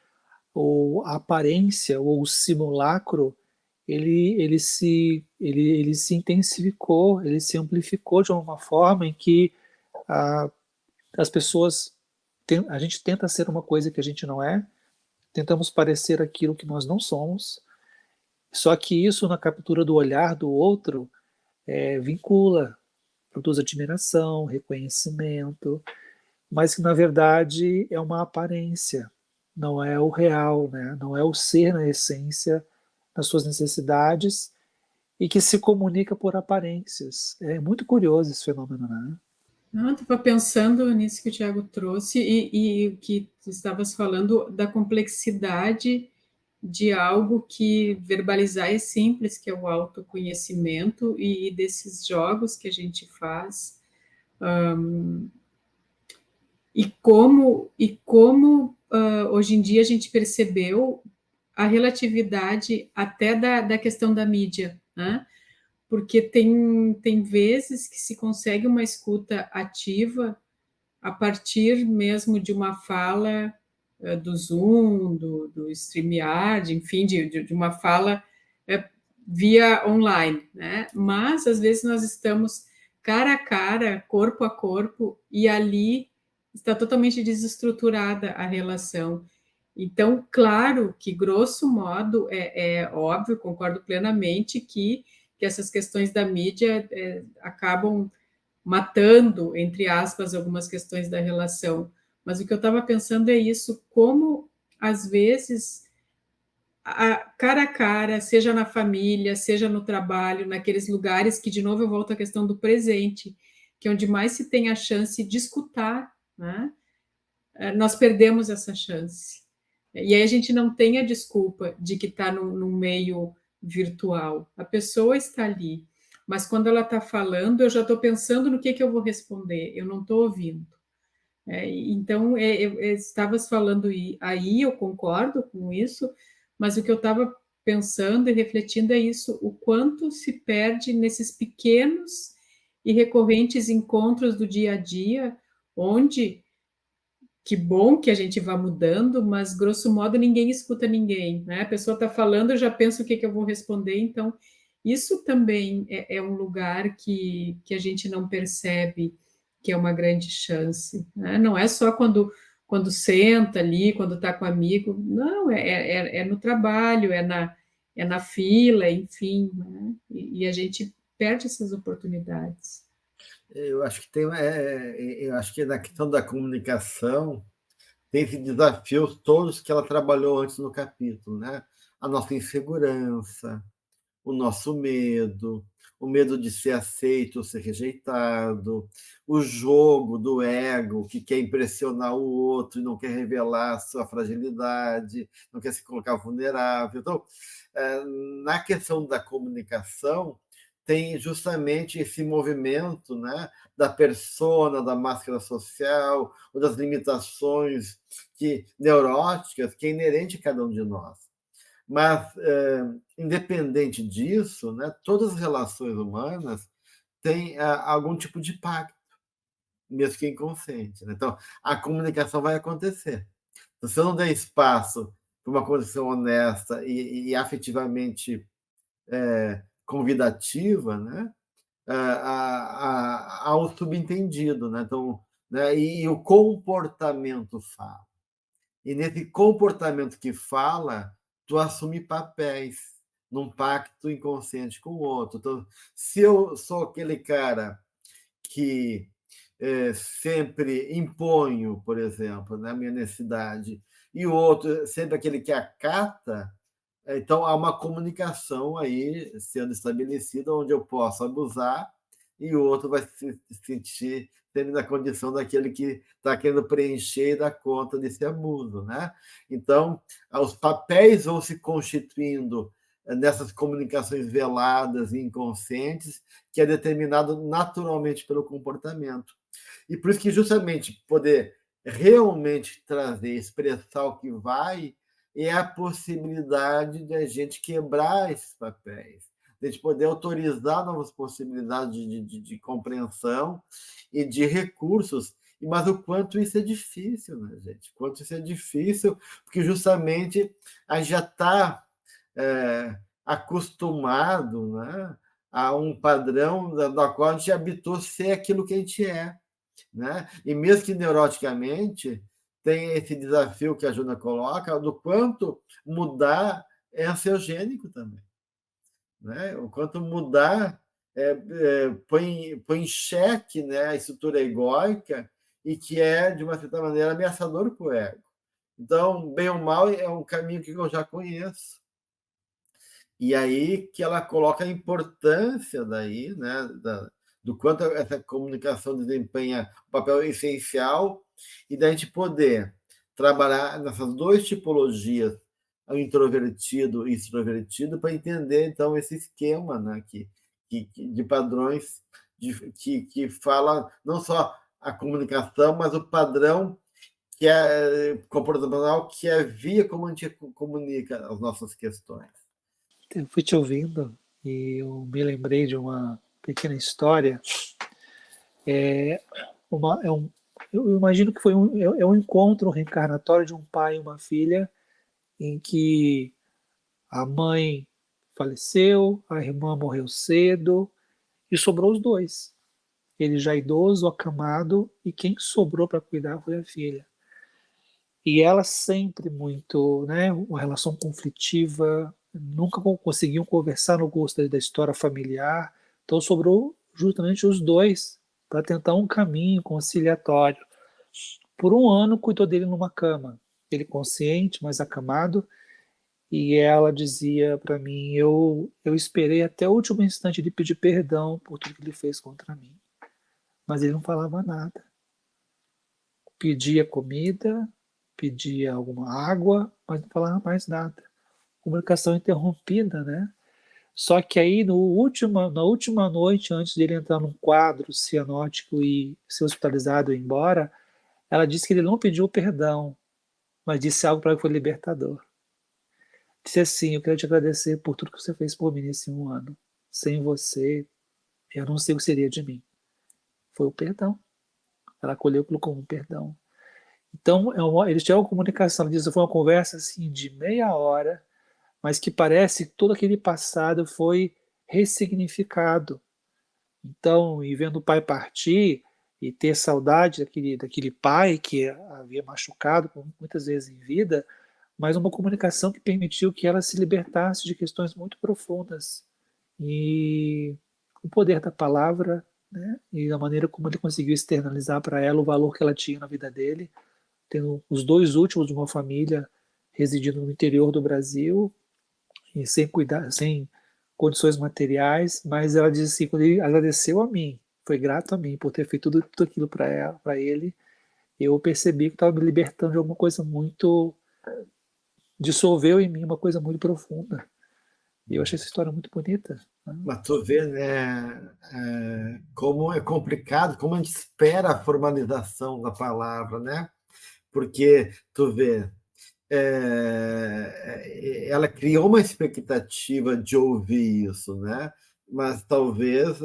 [SPEAKER 2] a aparência ou o simulacro ele se intensificou, ele se amplificou de uma forma em que as pessoas a gente tenta ser uma coisa que a gente não é, tentamos parecer aquilo que nós não somos, só que isso na captura do olhar do outro vincula, produz admiração, reconhecimento, mas que na verdade é uma aparência, não é o real, né? Não é o ser na essência, nas suas necessidades, e que se comunica por aparências. É muito curioso esse fenômeno, né?
[SPEAKER 3] Não, estava pensando nisso que o Tiago trouxe e o que tu estavas falando da complexidade de algo que verbalizar é simples, que é o autoconhecimento, e desses jogos que a gente faz. E como hoje em dia a gente percebeu a relatividade até da questão da mídia, né? Porque tem vezes que se consegue uma escuta ativa a partir mesmo de uma fala do Zoom, do StreamYard, enfim, de uma fala via online, né? Mas às vezes nós estamos cara a cara, corpo a corpo, e ali está totalmente desestruturada a relação. Então, claro que, grosso modo, é óbvio, concordo plenamente que essas questões da mídia acabam matando, entre aspas, algumas questões da relação. Mas o que eu estava pensando é isso, como, às vezes, cara a cara, seja na família, seja no trabalho, naqueles lugares que, de novo, eu volto à questão do presente, que é onde mais se tem a chance de escutar, né? Nós perdemos essa chance. E aí a gente não tem a desculpa de que está num meio virtual. A pessoa está ali, mas quando ela está falando, eu já estou pensando no que eu vou responder, eu não estou ouvindo. Então, estavas falando aí, eu concordo com isso, mas o que eu estava pensando e refletindo é isso, o quanto se perde nesses pequenos e recorrentes encontros do dia a dia, onde que bom que a gente vá mudando, mas grosso modo ninguém escuta ninguém, né? A pessoa está falando, eu já penso o que eu vou responder, então isso também é um lugar que a gente não percebe que é uma grande chance, né? Não é só quando senta ali, quando está com amigo, não, é no trabalho, é na fila, enfim, né? E a gente perde essas oportunidades.
[SPEAKER 1] Eu acho que eu acho que na questão da comunicação tem esses desafios todos que ela trabalhou antes no capítulo, né? A nossa insegurança, o nosso medo, o medo de ser aceito ou ser rejeitado, o jogo do ego, que quer impressionar o outro e não quer revelar a sua fragilidade, não quer se colocar vulnerável. Então, na questão da comunicação, tem justamente esse movimento, né, da persona, da máscara social, ou das limitações neuróticas que é inerente a cada um de nós. Mas, independente disso, né, todas as relações humanas têm algum tipo de pacto, mesmo que inconsciente. Né? Então, a comunicação vai acontecer. Então, se eu não der espaço para uma comunicação honesta e afetivamente convidativa, né, há o subentendido. Né? Então, né, e o comportamento fala. E nesse comportamento que fala, tu assume papéis num pacto inconsciente com o outro. Então, se eu sou aquele cara que sempre imponho, por exemplo, na minha necessidade, e o outro sempre aquele que acata, então há uma comunicação aí sendo estabelecida onde eu posso abusar e o outro vai se sentir sempre na condição daquele que está querendo preencher e dar conta desse abuso, né? Então, os papéis vão se constituindo nessas comunicações veladas e inconscientes, que é determinado naturalmente pelo comportamento. E por isso que justamente poder realmente trazer, expressar o que vai, é a possibilidade de a gente quebrar esses papéis, de a gente poder autorizar novas possibilidades de compreensão e de recursos. Mas o quanto isso é difícil, né, gente? O quanto isso é difícil, porque justamente a gente já está acostumado, né, a um padrão da qual a gente habitou ser aquilo que a gente é. Né? E mesmo que neuroticamente, tem esse desafio que a Juna coloca do quanto mudar é ansiogênico também. Né? O quanto mudar põe em xeque, né, a estrutura egóica e que é, de uma certa maneira, ameaçador para o ego. Então, bem ou mal, é um caminho que eu já conheço. E aí que ela coloca a importância daí, né, do quanto essa comunicação desempenha um papel essencial e da gente poder trabalhar nessas duas tipologias, o introvertido e extrovertido, para entender, então, esse esquema, né, de padrões que fala não só a comunicação, mas o padrão que é comportamental, que é via como a gente comunica as nossas questões.
[SPEAKER 2] Eu fui te ouvindo e eu me lembrei de uma pequena história. Eu imagino que foi um encontro reencarnatório de um pai e uma filha em que a mãe faleceu, a irmã morreu cedo e sobrou os dois. ele já idoso, acamado, e quem sobrou para cuidar foi a filha. E ela sempre muito, né, uma relação conflitiva, nunca conseguiam conversar no gosto da história familiar, então sobrou justamente os dois para tentar um caminho conciliatório. Por um ano cuidou dele numa cama, ele consciente, mas acamado, e ela dizia para mim, eu esperei até o último instante de pedir perdão por tudo que ele fez contra mim, mas ele não falava nada. Pedia comida, pedia alguma água, mas não falava mais nada. Comunicação interrompida, né? Só que aí, na última noite, antes de ele entrar num quadro cianótico e ser hospitalizado e ir embora, ela disse que ele não pediu perdão, mas disse algo para ele que foi libertador. Disse assim, eu quero te agradecer por tudo que você fez por mim nesse um ano. Sem você, eu não sei o que seria de mim. Foi o perdão. Ela acolheu aquilo como um perdão. Então, eles tiveram uma comunicação, ela disse, foi uma conversa assim, de meia hora, mas que parece que todo aquele passado foi ressignificado. Então, e vendo o pai partir e ter saudade daquele pai que havia machucado muitas vezes em vida, mas uma comunicação que permitiu que ela se libertasse de questões muito profundas. E o poder da palavra, né, e a maneira como ele conseguiu externalizar para ela o valor que ela tinha na vida dele, tendo os dois últimos de uma família residindo no interior do Brasil, e sem cuidar, sem condições materiais, mas ela disse assim, quando ele agradeceu a mim, foi grato a mim por ter feito tudo aquilo para ele, eu percebi que estava me libertando de alguma coisa muito, dissolveu em mim uma coisa muito profunda. E eu achei essa história muito bonita. Né?
[SPEAKER 1] Mas tu vê, né, como é complicado, como a gente espera a formalização da palavra, né? Porque tu vê, ela criou uma expectativa de ouvir isso, né? Mas talvez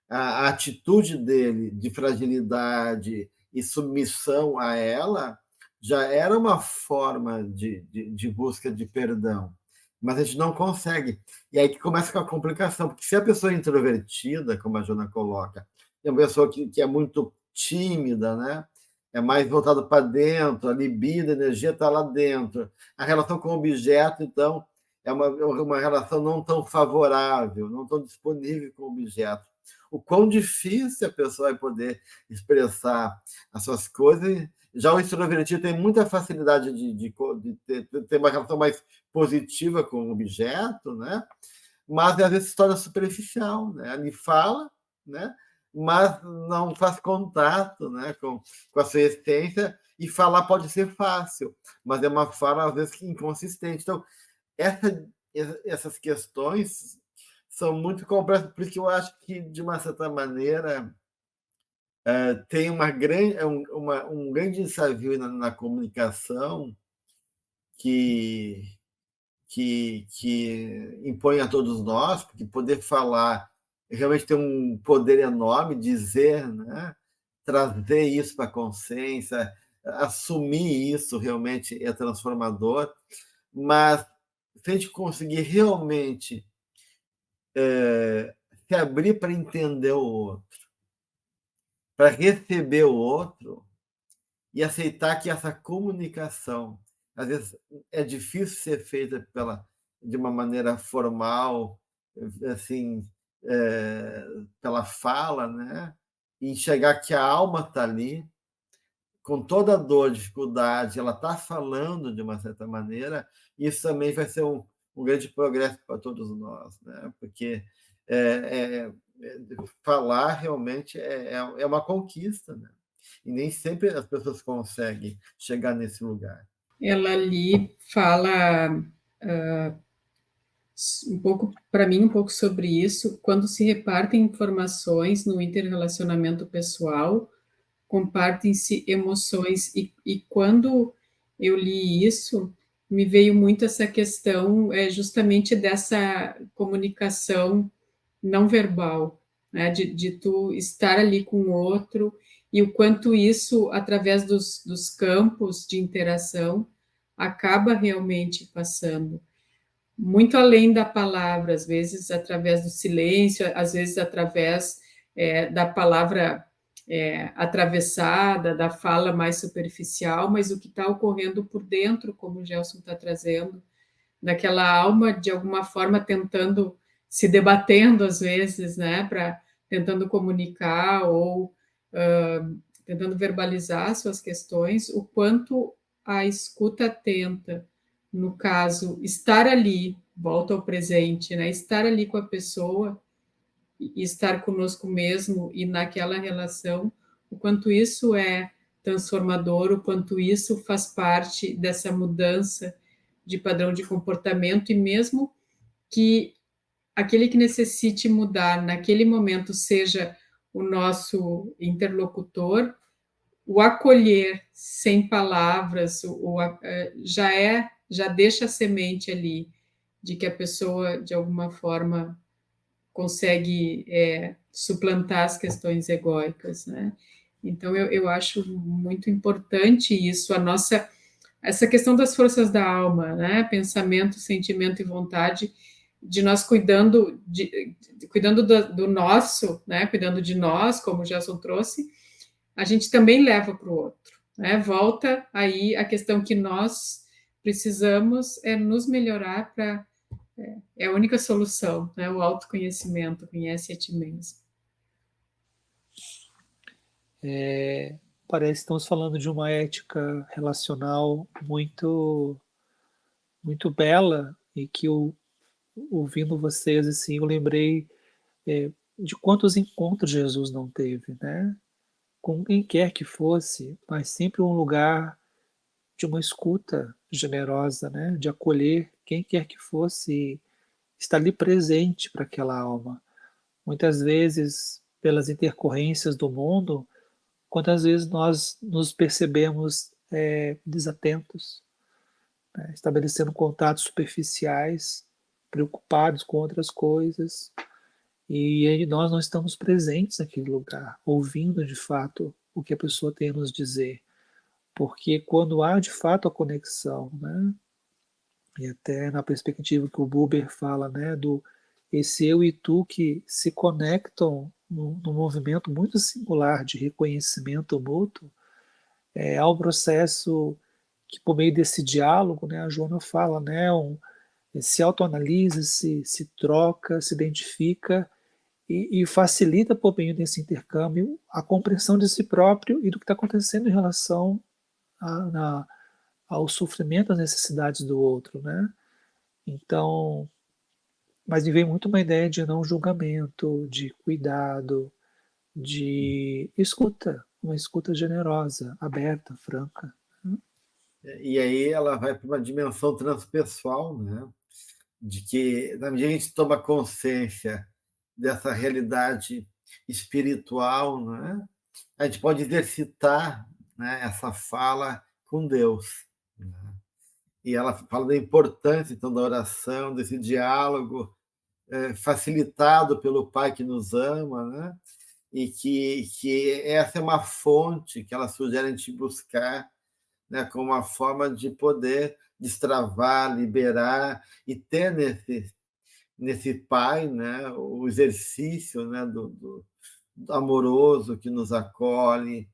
[SPEAKER 1] a atitude dele de fragilidade e submissão a ela já era uma forma de busca de perdão, mas a gente não consegue. E aí que começa com a complicação, porque se a pessoa é introvertida, como a Jona coloca, é uma pessoa que é muito tímida, né? É mais voltado para dentro, a libido, a energia está lá dentro. A relação com o objeto, então, é uma relação não tão favorável, não tão disponível com o objeto. O quão difícil a pessoa vai poder expressar as suas coisas. Já o extrovertido tem muita facilidade de ter uma relação mais positiva com o objeto, né? Mas às vezes se torna superficial, né? Ele fala, né? Mas não faz contato, né, com a sua essência, e falar pode ser fácil, mas é uma fala, às vezes, inconsistente. Então, essas questões são muito complexas, por isso que eu acho que, de uma certa maneira, tem um grande desafio na comunicação que impõe a todos nós, porque poder falar realmente tem um poder enorme, dizer, né? Trazer isso para a consciência, assumir isso realmente é transformador, mas se a gente conseguir realmente se abrir para entender o outro, para receber o outro e aceitar que essa comunicação, às vezes, é difícil ser feita de uma maneira formal, assim, pela fala, né? E enxergar que a alma está ali, com toda a dor, dificuldade, ela está falando de uma certa maneira, isso também vai ser um grande progresso para todos nós, né? Porque falar realmente é uma conquista, né? E nem sempre as pessoas conseguem chegar nesse lugar.
[SPEAKER 3] Ela ali fala um pouco, para mim, um pouco sobre isso, quando se repartem informações no interrelacionamento pessoal, compartem-se emoções, e quando eu li isso, me veio muito essa questão justamente dessa comunicação não verbal, né? De tu estar ali com o outro, e o quanto isso, através dos campos de interação, acaba realmente passando. Muito além da palavra, às vezes através do silêncio, às vezes através da palavra atravessada, da fala mais superficial, mas o que está ocorrendo por dentro, como o Gelson está trazendo, daquela alma, de alguma forma, tentando, se debatendo às vezes, né, tentando comunicar ou tentando verbalizar suas questões, o quanto a escuta atenta, no caso, estar ali, volta ao presente, né, estar ali com a pessoa, e estar conosco mesmo e naquela relação, o quanto isso é transformador, o quanto isso faz parte dessa mudança de padrão de comportamento, e mesmo que aquele que necessite mudar naquele momento seja o nosso interlocutor, o acolher sem palavras, já deixa a semente ali de que a pessoa, de alguma forma, consegue suplantar as questões egóicas, né? Então, eu acho muito importante isso, essa questão das forças da alma, né? Pensamento, sentimento e vontade, de nós cuidando do nosso, né? Cuidando de nós, como o Gerson trouxe, a gente também leva para o outro, né? Volta aí a questão que nós precisamos nos melhorar para é a única solução, né? O autoconhecimento, conhece a ti mesmo.
[SPEAKER 2] Parece que estamos falando de uma ética relacional muito, muito bela, e que ouvindo vocês, assim, eu lembrei de quantos encontros Jesus não teve, né? Com quem quer que fosse, mas sempre um lugar de uma escuta generosa, né? De acolher quem quer que fosse, estar ali presente para aquela alma. Muitas vezes, pelas intercorrências do mundo, quantas vezes nós nos percebemos desatentos, né? Estabelecendo contatos superficiais, preocupados com outras coisas, e aí nós não estamos presentes naquele lugar, ouvindo de fato o que a pessoa tem a nos dizer. Porque quando há de fato a conexão, né? E até na perspectiva que o Buber fala, né, do esse eu e tu que se conectam num movimento muito singular de reconhecimento mútuo, há um processo que, por meio desse diálogo, né, a Joana fala, né, se autoanalisa, se troca, se identifica e facilita, por meio desse intercâmbio, a compreensão de si próprio e do que está acontecendo em relação ao sofrimento, às necessidades do outro, né? Então, mas me vem muito uma ideia de não julgamento, de cuidado, de escuta, uma escuta generosa, aberta, franca.
[SPEAKER 1] E aí ela vai para uma dimensão transpessoal, né? De que, na medida que a gente toma consciência dessa realidade espiritual, né? A gente pode exercitar, né, essa fala com Deus, né? E ela fala da importância, então, da oração, desse diálogo facilitado pelo Pai que nos ama, né? E que essa é uma fonte que ela sugere a gente buscar, né, como uma forma de poder destravar, liberar e ter nesse Pai, né, o exercício, né, do amoroso que nos acolhe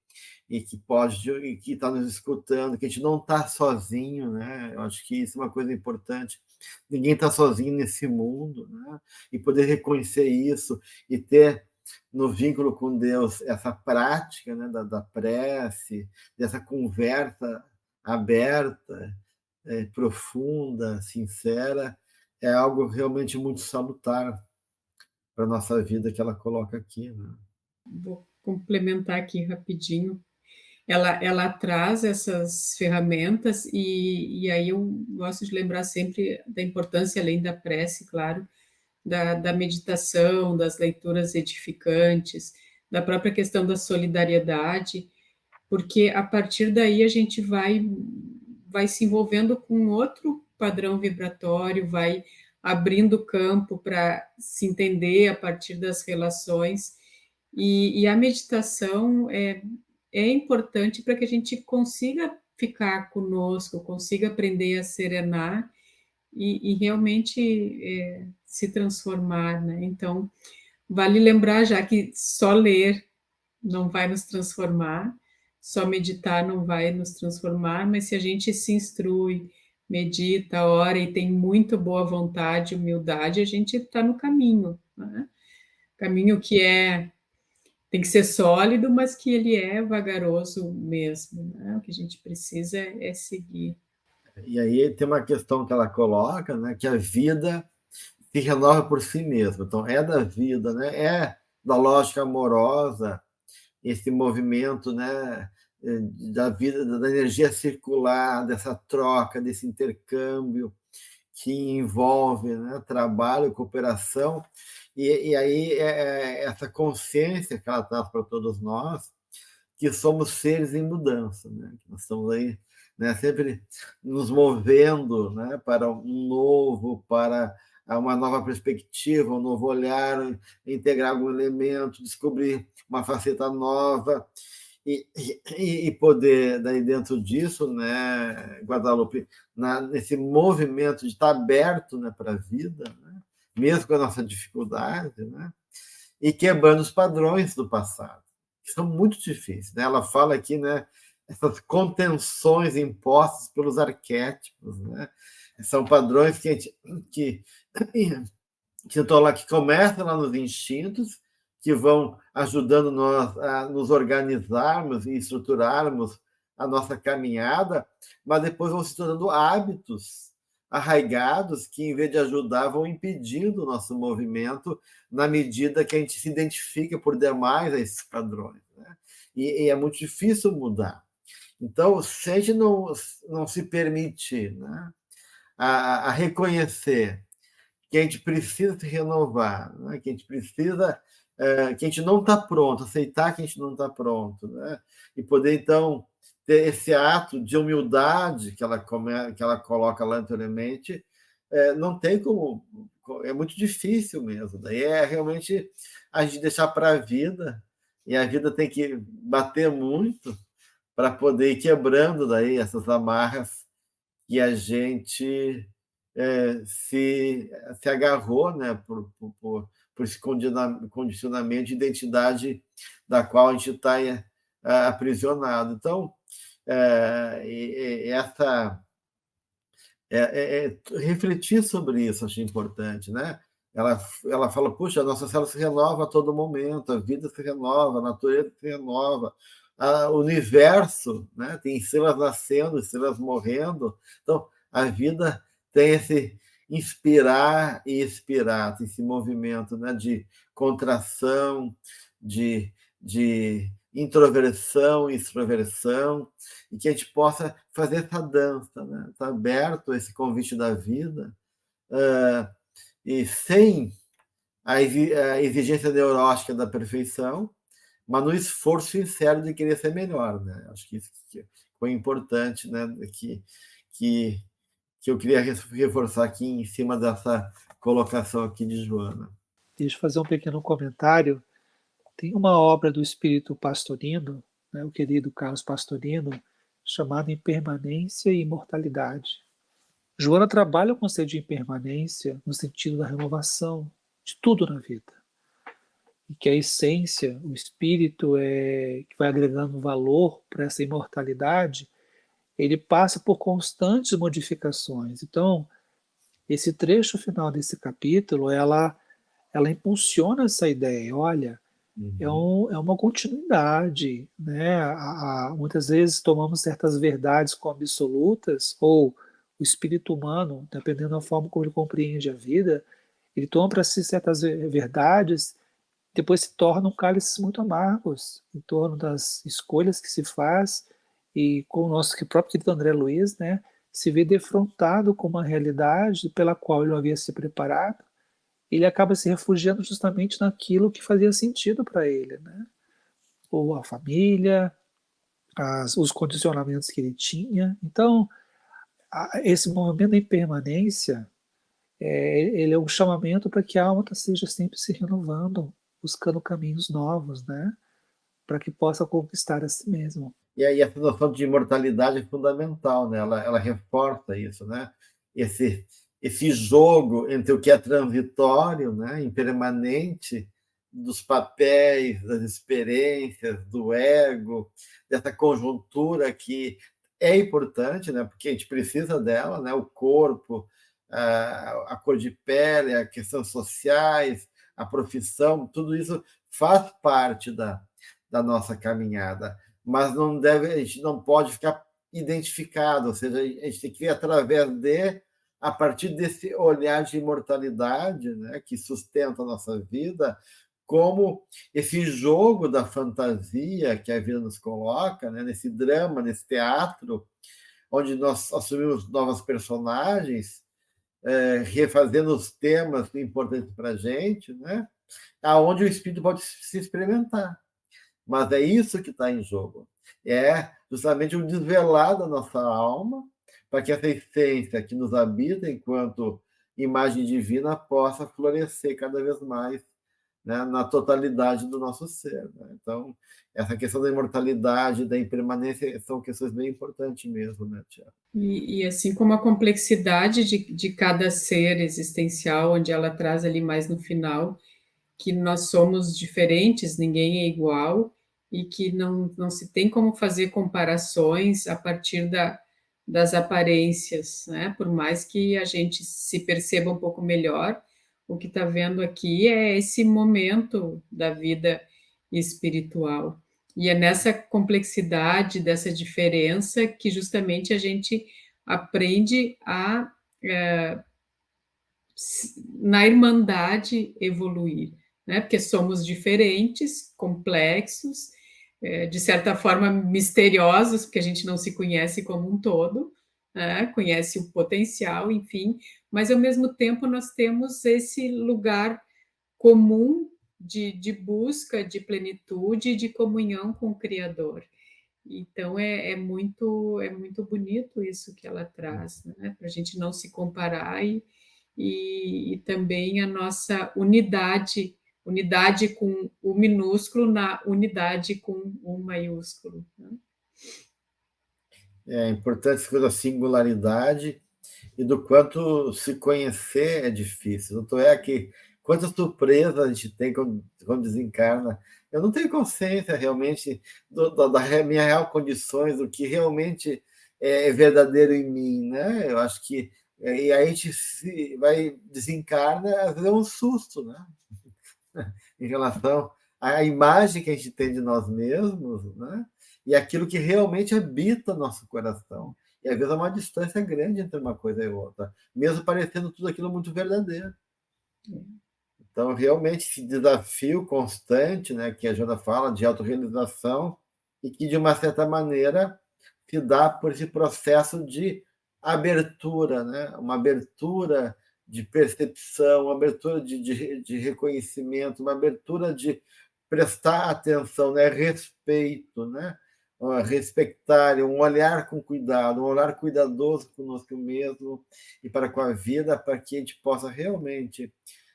[SPEAKER 1] e que está nos escutando, que a gente não está sozinho, né? Eu acho que isso é uma coisa importante. Ninguém está sozinho nesse mundo, né? E poder reconhecer isso e ter no vínculo com Deus essa prática, né, da prece, dessa conversa aberta, profunda, sincera, é algo realmente muito salutar para a nossa vida que ela coloca aqui, né?
[SPEAKER 3] Vou complementar aqui rapidinho. Ela traz essas ferramentas e aí eu gosto de lembrar sempre da importância, além da prece, claro, da meditação, das leituras edificantes, da própria questão da solidariedade, porque a partir daí a gente vai se envolvendo com outro padrão vibratório, vai abrindo campo para se entender a partir das relações, e a meditação é importante para que a gente consiga ficar conosco, consiga aprender a serenar e realmente se transformar, né? Então, Vale lembrar já que só ler não vai nos transformar, só meditar não vai nos transformar, mas se a gente se instrui, medita, ora e tem muito boa vontade, humildade, a gente está no caminho, né? Caminho que tem que ser sólido, mas que ele é vagaroso mesmo, né? O que a gente precisa é seguir.
[SPEAKER 1] E aí tem uma questão que ela coloca, né, que a vida se renova por si mesma. Então, é da vida, né, é da lógica amorosa, esse movimento, né, da vida, da energia circular, dessa troca, desse intercâmbio que envolve, né, trabalho, cooperação, e aí essa consciência que ela traz para todos nós, que somos seres em mudança, né? Que nós estamos aí, né, sempre nos movendo, né, para um novo, para uma nova perspectiva, um novo olhar, integrar algum elemento, descobrir uma faceta nova e poder, daí dentro disso, né, Guadalupe, nesse movimento de estar aberto, né, para a vida, né, mesmo com a nossa dificuldade, né, e quebrando os padrões do passado, que são muito difíceis. Né? Ela fala aqui, né, essas contenções impostas pelos arquétipos, né? São padrões que começam lá nos instintos, que vão ajudando nós a nos organizarmos e estruturarmos a nossa caminhada, mas depois vão se tornando hábitos arraigados que, em vez de ajudar, vão impedindo o nosso movimento na medida que a gente se identifica por demais a esses padrões. Né? E é muito difícil mudar. Então, se a gente não se permite, né, a reconhecer que a gente precisa se renovar, né? Que a gente precisa, que a gente não está pronto, aceitar que a gente não está pronto, né? E poder, então, ter esse ato de humildade que ela coloca lá anteriormente, não tem como, é muito difícil mesmo. Daí é realmente a gente deixar para a vida, e a vida tem que bater muito para poder ir quebrando daí essas amarras que a gente se agarrou, né, por esse condicionamento de identidade da qual a gente está aprisionado. Então, refletir sobre isso acho importante, né? Ela fala, puxa, a nossa célula se renova a todo momento, a vida se renova, a natureza se renova, o universo, né? Tem estrelas nascendo, estrelas morrendo, então a vida tem esse inspirar e expirar, esse movimento, né, de contração, de introversão e extroversão, e que a gente possa fazer essa dança, né? Estar aberto a esse convite da vida, e sem a exigência neurótica da perfeição, mas no esforço sincero de querer ser melhor. Né? Acho que isso foi importante, né? que eu queria reforçar aqui em cima dessa colocação aqui de Joana.
[SPEAKER 2] Deixa eu fazer um pequeno comentário. Tem uma obra do espírito Pastorino, né, o querido Carlos Pastorino, chamada Impermanência e Imortalidade. Joana trabalha o conceito de impermanência no sentido da renovação de tudo na vida. E que a essência, o espírito que vai agregando valor para essa imortalidade, ele passa por constantes modificações. Então, esse trecho final desse capítulo, ela impulsiona essa ideia. Olha, é uma continuidade, né? Muitas vezes tomamos certas verdades como absolutas, ou o espírito humano, dependendo da forma como ele compreende a vida, ele toma para si certas verdades, depois se tornam cálices muito amargos em torno das escolhas que se faz, e com o nosso próprio querido André Luiz, né, se vê defrontado com uma realidade pela qual ele não havia se preparado, ele acaba se refugiando justamente naquilo que fazia sentido para ele, né? Ou a família, os condicionamentos que ele tinha. Então, esse movimento da impermanência, ele é um chamamento para que a alma seja sempre se renovando, buscando caminhos novos, né? Para que possa conquistar a si mesmo.
[SPEAKER 1] E aí essa noção de imortalidade é fundamental, né? Ela reforça isso, né? Esse jogo entre o que é transitório, né, impermanente, dos papéis, das experiências, do ego, dessa conjuntura que é importante, né? Porque a gente precisa dela, né? O corpo, a cor de pele, as questões sociais, a profissão, tudo isso faz parte da nossa caminhada, mas não deve, a gente não pode ficar identificado, ou seja, a gente tem que ver através a partir desse olhar de imortalidade, né, que sustenta a nossa vida, como esse jogo da fantasia que a vida nos coloca, né, nesse drama, nesse teatro, onde nós assumimos novos personagens, refazendo os temas importantes para a gente, né, aonde o espírito pode se experimentar. Mas é isso que está em jogo. É justamente o desvelar da nossa alma, para que essa essência que nos habita enquanto imagem divina possa florescer cada vez mais, né, na totalidade do nosso ser. Né? Então, essa questão da imortalidade, da impermanência, são questões bem importantes mesmo, né, Tiago?
[SPEAKER 3] E assim como a complexidade de cada ser existencial, onde ela traz ali mais no final, que nós somos diferentes, ninguém é igual, e que não se tem como fazer comparações a partir das aparências, né? Por mais que a gente se perceba um pouco melhor, o que está vendo aqui é esse momento da vida espiritual. E é nessa complexidade, dessa diferença, que justamente a gente aprende na irmandade, evoluir, né? Porque somos diferentes, complexos, de certa forma misteriosos, porque a gente não se conhece como um todo, né? Conhece o potencial, enfim, mas ao mesmo tempo nós temos esse lugar comum de busca de plenitude e de comunhão com o Criador. Então é muito bonito isso que ela traz, né? Para a gente não se comparar e também a nossa unidade com o minúsculo na unidade com o maiúsculo. Né?
[SPEAKER 1] É importante essa coisa da singularidade e do quanto se conhecer é difícil. Tanto é que quantas surpresas a gente tem quando desencarna. Eu não tenho consciência realmente da minha real condições, do que realmente é verdadeiro em mim, né? Eu acho que e aí a gente vai desencarna, às vezes é um susto, né? Em relação à imagem que a gente tem de nós mesmos, né? E aquilo que realmente habita nosso coração. E às vezes há uma distância grande entre uma coisa e outra, mesmo parecendo tudo aquilo muito verdadeiro. Então, realmente, esse desafio constante, né, que a Jana fala, de autorrealização, e que, de uma certa maneira, se dá por esse processo de abertura, né? Uma abertura de percepção, uma abertura de reconhecimento, uma abertura de prestar atenção, né? Respeito, né? Respeitar, um olhar com cuidado, um olhar cuidadoso conosco mesmo e para com a vida, para que a gente possa realmente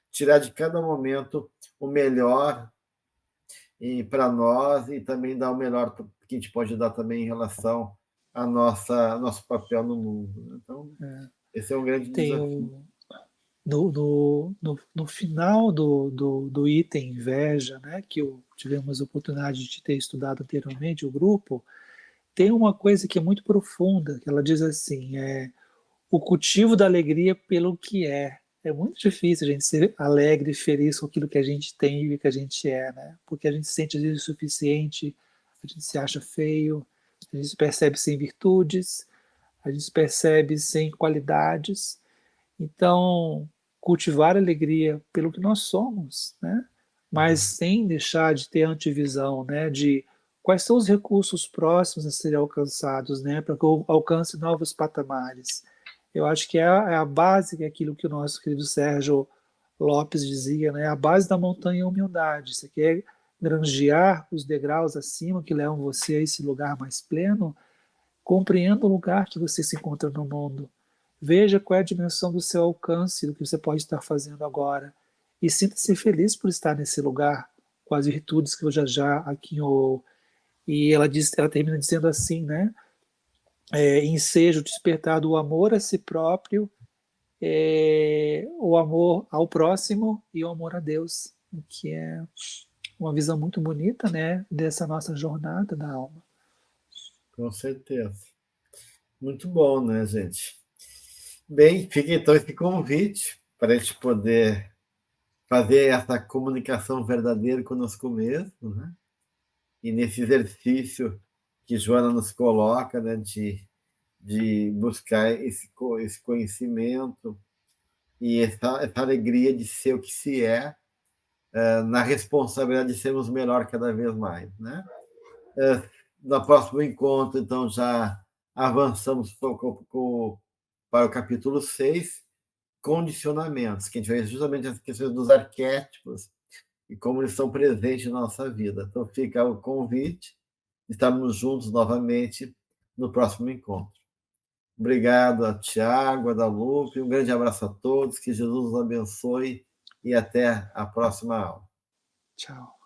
[SPEAKER 1] tirar de cada momento o melhor para nós e também dar o melhor que a gente pode dar também em relação ao nosso papel no mundo. Então, esse é um grande desafio.
[SPEAKER 2] No final do item inveja, né, que tivemos a oportunidade de ter estudado anteriormente, o grupo, tem uma coisa que é muito profunda, que ela diz assim, o cultivo da alegria pelo que é. É muito difícil a gente ser alegre e feliz com aquilo que a gente tem e que a gente é, né? Porque a gente se sente às vezes insuficiente, a gente se acha feio, a gente se percebe sem virtudes, a gente se percebe sem qualidades. Então, cultivar a alegria pelo que nós somos, né? Mas sem deixar de ter antivisão, né? De quais são os recursos próximos a serem alcançados, né? Para que eu alcance novos patamares. Eu acho que é a base, que é aquilo que o nosso querido Sérgio Lopes dizia, né? A base da montanha é a humildade. Você quer granjear os degraus acima que levam você a esse lugar mais pleno? Compreenda o lugar que você se encontra no mundo. Veja qual é a dimensão do seu alcance, do que você pode estar fazendo agora. E sinta-se feliz por estar nesse lugar, com as virtudes que eu já aquinhou. E ela termina dizendo assim, né? Enseja o despertar do amor a si próprio, o amor ao próximo e o amor a Deus. o que é uma visão muito bonita, né, dessa nossa jornada da alma.
[SPEAKER 1] Com certeza. Muito bom, né, gente? Bem, fica então esse convite para a gente poder fazer essa comunicação verdadeira conosco mesmo, né? E nesse exercício que Joana nos coloca, né, de buscar esse conhecimento e essa alegria de ser o que se é, na responsabilidade de sermos melhor cada vez mais, né? No próximo encontro, então, já avançamos para o capítulo 6, condicionamentos, que a gente vai ver justamente as questões dos arquétipos e como eles estão presentes na nossa vida. Então, fica o convite, estamos juntos novamente no próximo encontro. Obrigado a Tiago, a Dalupe, um grande abraço a todos, que Jesus os abençoe e até a próxima aula.
[SPEAKER 2] Tchau.